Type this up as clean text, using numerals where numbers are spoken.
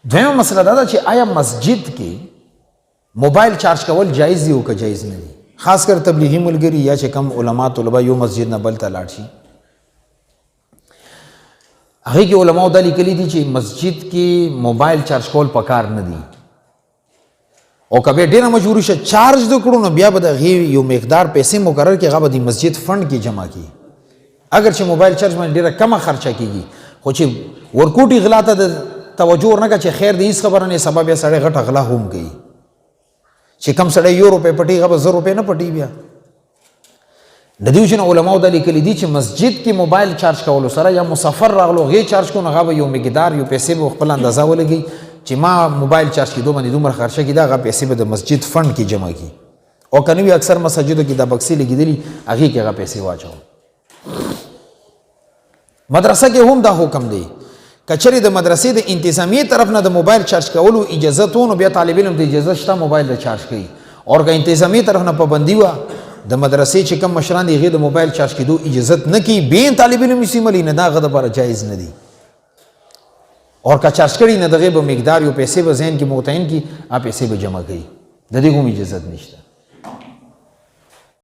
دویمه مسله دا ده چې آیا مسجد کې موبایل چارج کول جایز دي او که جایز نه دي؟ خاص کر تبلیغي ملګري یا چې کم علما طلبه یو مسجد نه بل ته لاړ شي، هغې کې علماو دا لیکلي دي چې مسجد کې موبایل چارج کول پکار نه دي، او که بیا ډېره مجبوري شه چارج د کړو نو بیا به د هغې یو مقدار پیسې مقرر کړي، هغه به د مسجد فنډ کې جمع کړي. اگر چې موبایل چارج باندې ډېره کمه خرچه کېږي، خو چې ورکوټي غلا ته د توجه ورنکړه چې خیر د هېڅ خبره نه سبا بیا سړی غټه غلا هم کوي، چې کم سړی 1 روپۍ پټي هغه به 1000 روپۍ نه پټي. بیا د دې وجې نه علماو دا لیکلي دي چې مسجد کې موبایل چارج کولو سره یا مسافر راغلو هغې چارج کړو نو هغه به یو مقدار یو پیسې به خپل اندازه ولګي چې ما موبایل چارج کېدو باندې دومره خرچه کېده، هغه پیسې به د مسجد فنډ کې جمع کړي، او که نه وي اکثر مساجدو کې دا بکسې لګېدلي هغې کې هغه پیسې واچوو. مدرسه کې هم دا حکم دی، کچری د مدرسې د انتظامیې طرف نه د موبایل چارج کولو اجازه تو نو بیا طالب علم د اجازه شته موبایل د چارج کوي، او که انتظامیې طرف نه پابندي وه د مدرسې چې کم مشران دي هغې د موبایل چارج کېدو اجازت نه کوي، بین طالب علم استعمالوي نه، دا هغه دپاره جایز نه دي. او که چارج کړي نه د هغې به مقدار یو پیسې به ذهن کې متعین کړي، هغه پیسې به جمع کوي، د دې هم اجازت نشته.